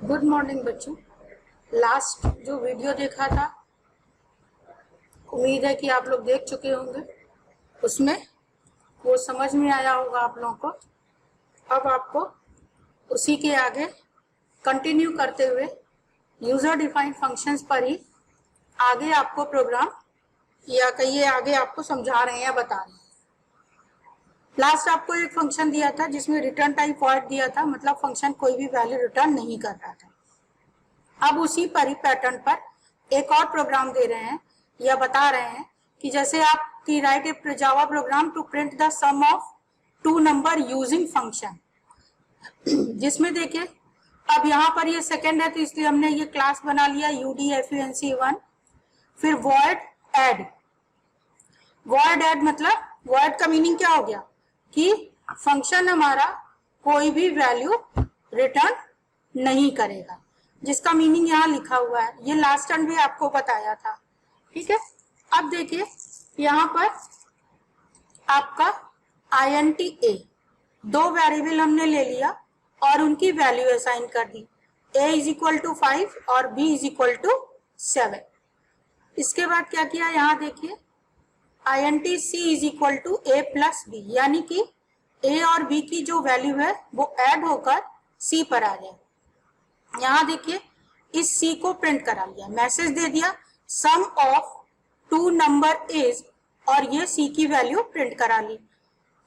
Good morning बच्चों। Last जो video देखा था, उम्मीद है कि आप लोग देख चुके होंगे। उसमें वो समझ में आया होगा आप लोगों को। अब आपको उसी के आगे कंटिन्यू करते हुए यूजर डिफाइंड फंक्शंस पर ही आगे आपको प्रोग्राम या कहिए आगे आपको समझा रहे हैं या बता रहे हैं। लास्ट आपको एक फंक्शन दिया था जिसमें रिटर्न टाइप वॉइड दिया था, मतलब फंक्शन कोई भी वैल्यू रिटर्न नहीं कर रहा था। अब उसी पैटर्न पर एक और प्रोग्राम दे रहे हैं या बता रहे हैं कि जैसे आप write a Java program to print the sum of two number using function, जिसमें देखिए अब यहाँ पर ये सेकंड है तो इसलिए हमने ये क्लास बना लिया UDFUNC1। फिर वॉइड एड, वॉइड एड मतलब वॉइड का मीनिंग क्या हो गया कि फंक्शन हमारा कोई भी वैल्यू रिटर्न नहीं करेगा, जिसका मीनिंग यहाँ लिखा हुआ है। ये लास्ट टाइम भी आपको बताया था, ठीक है। अब देखिए यहाँ पर आपका INT A, दो वेरिएबल हमने ले लिया और उनकी वैल्यू असाइन कर दी। A = 5 और B = 7। इसके बाद क्या किया, यहाँ देखिए INT C = A + B, यानी कि A और B की जो वैल्यू है वो ऐड होकर C पर आ जाए। यहाँ देखिए इस C को प्रिंट करा लिया, मैसेज दे दिया सम ऑफ टू नंबर इज, और ये C की वैल्यू प्रिंट करा ली।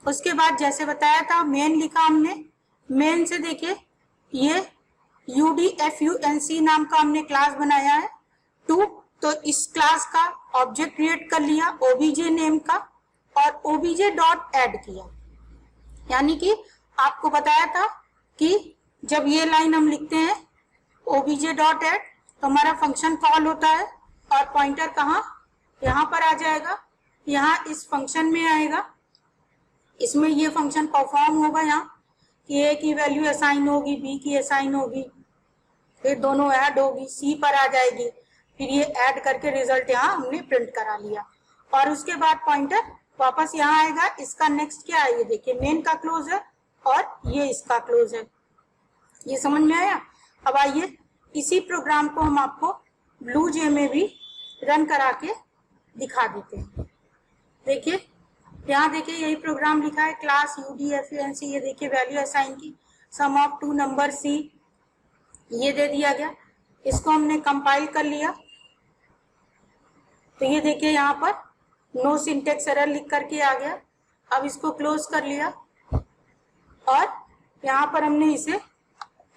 उसके बाद जैसे बताया था मेन लिखा हमने, मेन से देखिए ये UDFUNC नाम का हमने क्लास बनाया है टू, तो इस क्लास का ऑब्जेक्ट क्रिएट कर लिया OBJ नेम का और OBJ.add किया। यानी कि आपको बताया था कि जब ये लाइन हम लिखते हैं OBJ.add तो हमारा फंक्शन कॉल होता है और पॉइंटर कहाँ, यहाँ पर आ जाएगा, यहाँ इस फंक्शन में आएगा। इसमें ये फंक्शन परफॉर्म होगा यहाँ कि A की वैल्यू असाइन होगी, B की असाइन होगी, फिर दोनों ऐड होगी, C पर आ जाएगी, फिर ये ऐड करके रिजल्ट यहाँ हमने प्रिंट करा लिया और उसके बाद पॉइंटर वापस यहाँ आएगा। इसका नेक्स्ट क्या है, ये देखिए मेन का क्लोज है और ये इसका क्लोज है। ये समझ में आया। अब आइए इसी प्रोग्राम को हम आपको BlueJ में भी रन करा के दिखा देते हैं। देखिए यहाँ देखिए यही प्रोग्राम लिखा है क्लास UDFUNC, ये देखिए वैल्यू असाइन की सम ऑफ टू नंबर C, ये दे दिया गया। इसको हमने कंपाइल कर लिया तो ये देखिए यहाँ पर नो सिंटेक्स एरर लिख करके आ गया। अब इसको क्लोज कर लिया और यहाँ पर हमने इसे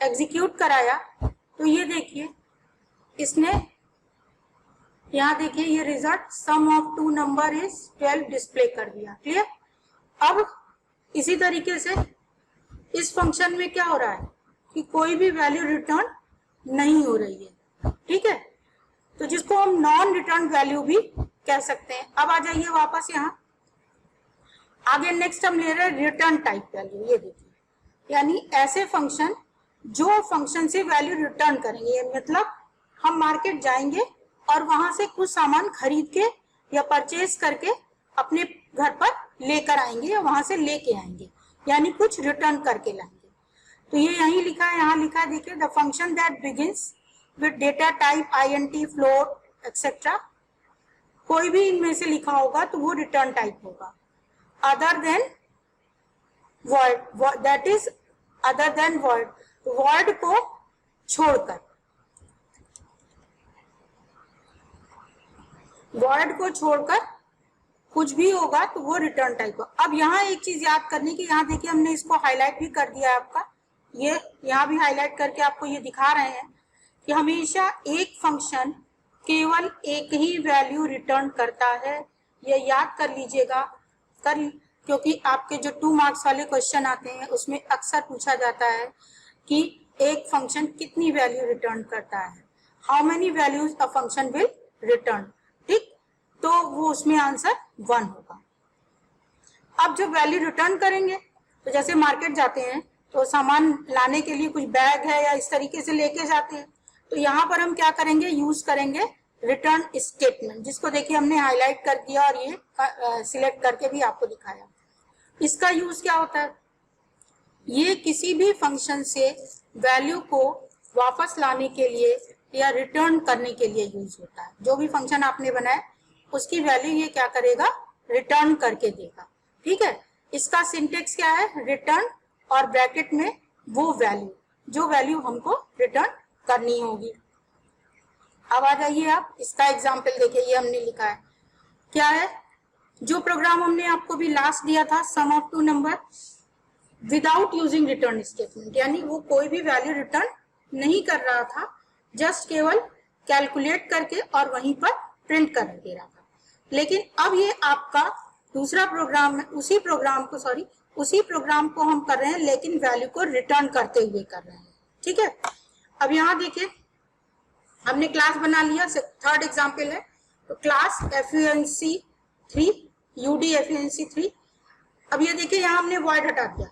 एग्जीक्यूट कराया तो ये देखिए इसने यहाँ देखिए ये result sum of two number is 12 display कर दिया। क्लियर। अब इसी तरीके से इस फंक्शन में क्या हो रहा है कि कोई भी वैल्यू रिटर्न नहीं हो रही है, ठीक है, तो जिसको हम नॉन रिटर्न वैल्यू भी कह सकते हैं। अब आ जाइए वापस यहाँ आगे, नेक्स्ट हम ले रहे हैं रिटर्न टाइप वैल्यू। ये देखिए यानी ऐसे फंक्शन जो फंक्शन से वैल्यू रिटर्न करेंगे, मतलब हम मार्केट जाएंगे और वहां से कुछ सामान खरीद के या परचेज करके अपने घर पर लेकर आएंगे या वहां से लेके आएंगे, यानी कुछ रिटर्न करके लाएंगे। तो ये यहीं लिखा है, यहाँ लिखा है देखिए the function that begins with data type INT float etcetera, कोई भी इनमें से लिखा होगा तो वो रिटर्न टाइप होगा। Other than void, that is other than void, void को छोड़कर, वॉइड को छोड़कर कुछ भी होगा तो वो रिटर्न टाइप होगा। अब यहाँ एक चीज याद करने की, यहाँ देखिए हमने इसको हाईलाइट भी कर दिया है आपका, ये यहाँ भी हाईलाइट करके आपको ये दिखा रहे हैं कि हमेशा एक फंक्शन केवल एक ही वैल्यू रिटर्न करता है। ये याद कर लीजिएगा, क्योंकि आपके जो 2 मार्क्स वाले क्वेश्चन आते हैं उसमें अक्सर पूछा जाता है कि एक फंक्शन कितनी वैल्यू रिटर्न करता है, how many values a function will return, ठीक, तो वो उसमें आंसर 1 होगा। अब जब वैल्यू रिटर्न करेंगे तो जैसे मार्केट जाते हैं तो सामान लाने के लिए कुछ बैग है या इस तरीके से लेके जाते हैं, तो यहाँ पर हम क्या करेंगे, यूज करेंगे रिटर्न स्टेटमेंट, जिसको देखिए हमने हाईलाइट कर दिया और ये सिलेक्ट करके भी आपको दिखाया। इसका यूज क्या होता है, ये किसी भी फंक्शन से वैल्यू को वापस लाने के लिए या रिटर्न करने के लिए यूज होता है। जो भी फंक्शन आपने बनाया उसकी वैल्यू ये क्या करेगा, रिटर्न करके देगा। ठीक है, इसका सिंटेक्स क्या है, रिटर्न और ब्रैकेट में वो वैल्यू, जो वैल्यू हमको रिटर्न करनी होगी। अब आ जाइए आप इसका एग्जाम्पल देखिए, ये हमने लिखा है क्या है, जो प्रोग्राम हमने आपको भी लास्ट दिया था, sum of two number without using return statement, यानी वो कोई भी वैल्यू रिटर्न नहीं कर रहा था, जस्ट केवल कैलकुलेट करके और वहीं पर प्रिंट कर दे रहा था। लेकिन अब ये आपका दूसरा प्रोग्राम है, उसी प्रोग्राम को हम कर रहे हैं, लेकिन वैल्यू को रिटर्न करते हुए कर रहे हैं। ठीक है, अब यहाँ देखिए हमने क्लास बना लिया, थर्ड एग्जाम्पल है, तो क्लास FUNC3 UD FUNC3। अब ये देखिए यहाँ हमने वॉइड हटा दिया,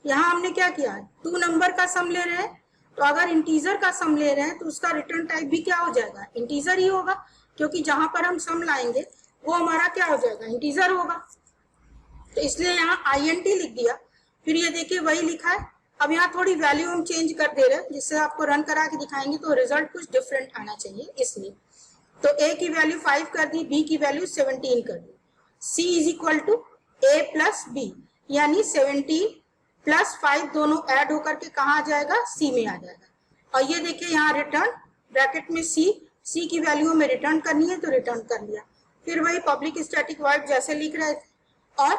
यहाँ हमने क्या किया, 2 नंबर का सम ले रहे हैं, तो अगर इंटीजर का सम ले रहे हैं तो उसका रिटर्न टाइप भी क्या हो जाएगा, इंटीजर ही होगा, क्योंकि जहां पर हम सम लाएंगे वो हमारा क्या हो जाएगा, इंटीजर होगा। तो इसलिए यहाँ INT लिख दिया। फिर ये देखिए वही लिखा है, अब यहाँ थोड़ी वैल्यू हम चेंज कर दे रहे हैं, जिससे आपको रन करा के दिखाएंगे तो रिजल्ट कुछ डिफरेंट आना चाहिए, इसलिए तो A की वैल्यू 5 कर दी, B की वैल्यू 17 कर दी, C is equal to A plus B, यानी 17 प्लस 5 दोनों ऐड होकर के कहाँ आ जाएगा, C में आ जाएगा। और ये देखिए यहाँ रिटर्न ब्रैकेट में C की वैल्यू में रिटर्न करनी है तो रिटर्न कर लिया। फिर वही पब्लिक स्टैटिक वॉइड जैसे लिख रहे थे, और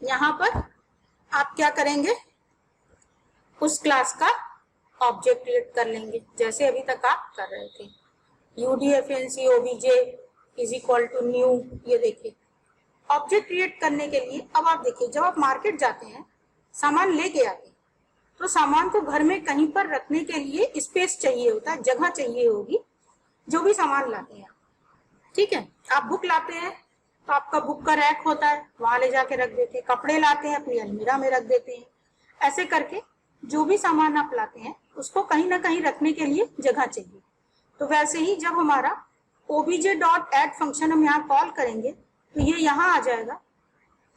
यहाँ पर आप क्या करेंगे, उस क्लास का ऑब्जेक्ट क्रिएट कर लेंगे जैसे अभी तक आप कर रहे थे, UDFNC OBJ is equal to new. ये देखिए ऑब्जेक्ट क्रिएट करने के लिए, अब आप देखिए जब आप मार्केट जाते हैं सामान लेके आते हैं, तो सामान को घर में कहीं पर रखने के लिए स्पेस चाहिए होता है, जगह चाहिए होगी, जो भी सामान लाते हैं। ठीक है, आप बुक लाते हैं तो आपका बुक का रैक होता है, वहां ले जाके रख देते हैं, कपड़े लाते हैं अपनी अलमीरा में रख देते हैं, ऐसे करके जो भी सामान आप लाते हैं उसको कहीं ना कहीं रखने के लिए जगह चाहिए। तो वैसे ही जब हमारा obj.add फंक्शन हम यहाँ कॉल करेंगे तो ये यहाँ आ जाएगा,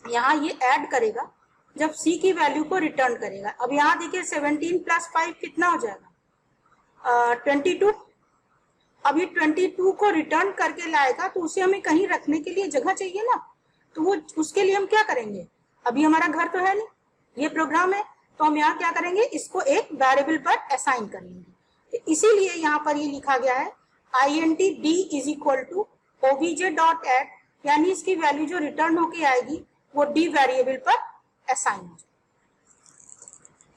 यहाँ ये ऐड करेगा, जब C की वैल्यू को रिटर्न करेगा। अब यहाँ देखिए 17 प्लस 5 कितना हो जाएगा, 22। अभी 22 को रिटर्न करके लाएगा तो उसे हमें कहीं रखने के लिए जगह चाहिए ना, तो वो उसके लिए हम क्या करेंगे, अभी हमारा घर तो है नहीं, ये प्रोग्राम है, तो हम यहाँ क्या करेंगे, इसको एक वेरिएबल पर असाइन कर लेंगे। तो इसीलिए यहाँ पर ये लिखा गया है INT D is equal to obj.add, यानी इसकी वैल्यू जो रिटर्न होके आएगी वो D वेरिएबल पर असाइन हो जाए।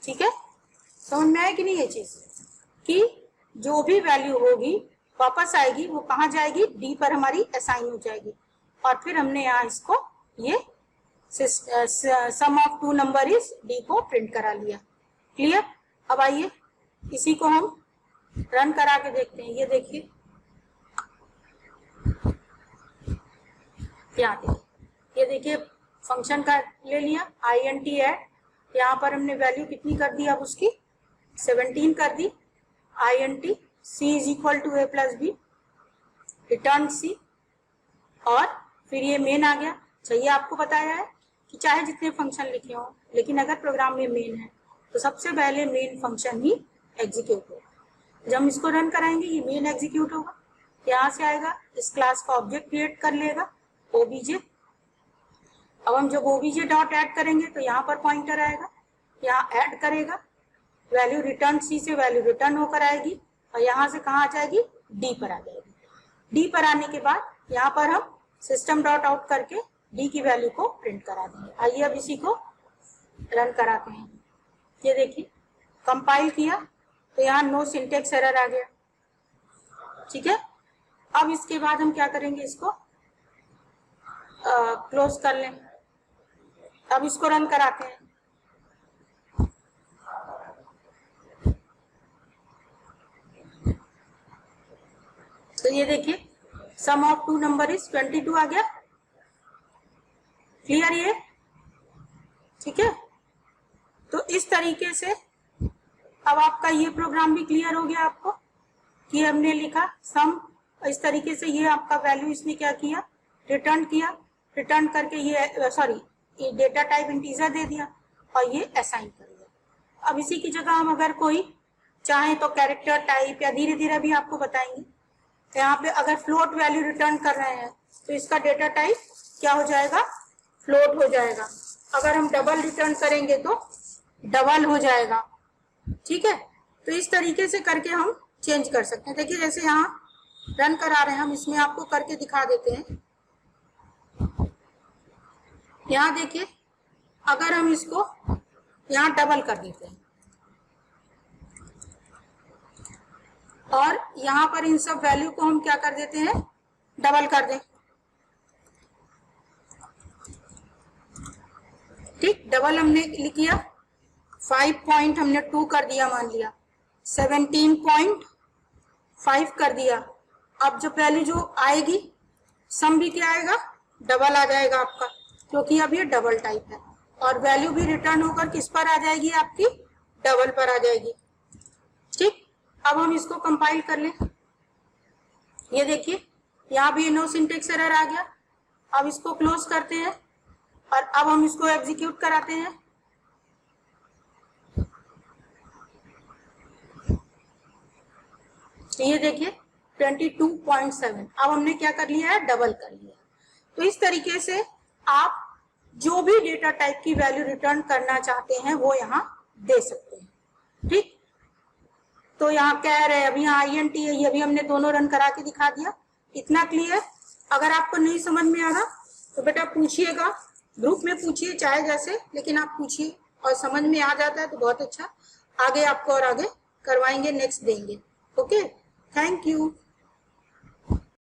ठीक है, समझ में आया कि नहीं ये चीज, कि जो भी वैल्यू होगी वापस आएगी वो कहाँ जाएगी, D पर हमारी असाइन हो जाएगी। और फिर हमने यहाँ इसको ये sum of two number is D को प्रिंट करा लिया। क्लियर, अब आइए इसी को हम रन करा के देखते हैं। ये देखिए यहाँ देखिए, ये देखिए फंक्शन का ले लिया INT ऐड, यहाँ पर हमने वैल्यू कितनी कर दी, अब उसकी 17 कर दी, INT C is equal to A plus B, return C, और फिर ये मेन आ गया। चाहिए आपको बताया है कि चाहे जितने फंक्शन लिखे हो, लेकिन अगर प्रोग्राम में मेन है तो सबसे पहले मेन फंक्शन ही एग्जीक्यूट होगा। जब हम इसको रन कराएंगे ये मेन एग्जीक्यूट होगा, यहाँ से आएगा, इस क्लास का ऑब्जेक्ट क्रिएट कर लेगा OBJ। अब हम जब OBJ डॉट ऐड करेंगे तो यहाँ पर पॉइंटर आएगा, यहाँ ऐड करेगा, वैल्यू रिटर्न C से वैल्यू रिटर्न होकर आएगी, और यहाँ से कहाँ आ जाएगी, D पर आ जाएगी। D पर आने के बाद यहाँ पर हम सिस्टम डॉट आउट करके D की वैल्यू को प्रिंट करा देंगे। आइए अब इसी को रन कराते हैं। ये देखिए कंपाइल किया तो यहाँ नो सिंटेक्स एरर आ गया। ठीक है, अब इसके बाद हम क्या करेंगे, इसको क्लोज कर लें। अब इसको रन कराते हैं। तो ये देखिए सम ऑफ टू नंबर इज 22 आ गया। क्लियर ये, ठीक है। तो इस तरीके से अब आपका ये प्रोग्राम भी क्लियर हो गया आपको कि हमने लिखा सम, इस तरीके से ये आपका वैल्यू इसने क्या किया, रिटर्न किया, रिटर्न करके ये ये डेटा टाइप इंटीजर दे दिया और ये असाइन कर दिया। अब इसी की जगह हम अगर कोई चाहे तो कैरेक्टर टाइप या धीरे धीरे भी आपको बताएंगे। तो यहाँ पे अगर फ्लोट वैल्यू रिटर्न कर रहे हैं तो इसका डेटा टाइप क्या हो जाएगा, फ्लोट हो जाएगा। अगर हम डबल रिटर्न करेंगे तो डबल हो जाएगा। ठीक है, तो इस तरीके से करके हम चेंज कर सकते हैं। देखिए जैसे यहाँ रन करा रहे हैं, हम इसमें आपको करके दिखा देते हैं। यहाँ देखिए, अगर हम इसको यहाँ डबल कर देते हैं और यहाँ पर इन सब वैल्यू को हम क्या कर देते हैं, डबल कर दें। ठीक, डबल हमने लिखा, 5 पॉइंट हमने 2 कर दिया, मान लिया 17.5 कर दिया। अब जो वैल्यू जो आएगी सम भी क्या आएगा, डबल आ जाएगा आपका, क्योंकि अब ये डबल टाइप है। और वैल्यू भी रिटर्न होकर किस पर आ जाएगी, आपकी डबल पर आ जाएगी। ठीक, अब हम इसको कंपाइल कर लें। ये देखिए यहाँ भी नो सिंटेक्स एरर आ गया। अब इसको क्लोज करते हैं और अब हम इसको एग्जीक्यूट कराते हैं। तो ये देखिए 22.7, अब हमने क्या कर लिया है, डबल कर लिया। तो इस तरीके से आप जो भी डेटा टाइप की वैल्यू रिटर्न करना चाहते हैं वो यहाँ दे सकते हैं। ठीक, तो यहाँ कह रहे हैं अभी यहाँ INT है, ये भी हमने दोनों रन करा के दिखा दिया। इतना क्लियर। अगर आपको नहीं समझ में आ रहा तो बेटा पूछिएगा, ग्रुप में पूछिए चाहे जैसे, लेकिन आप पूछिए और समझ में आ जाता है तो बहुत अच्छा। आगे आपको और आगे करवाएंगे, नेक्स्ट देंगे। Okay, thank you.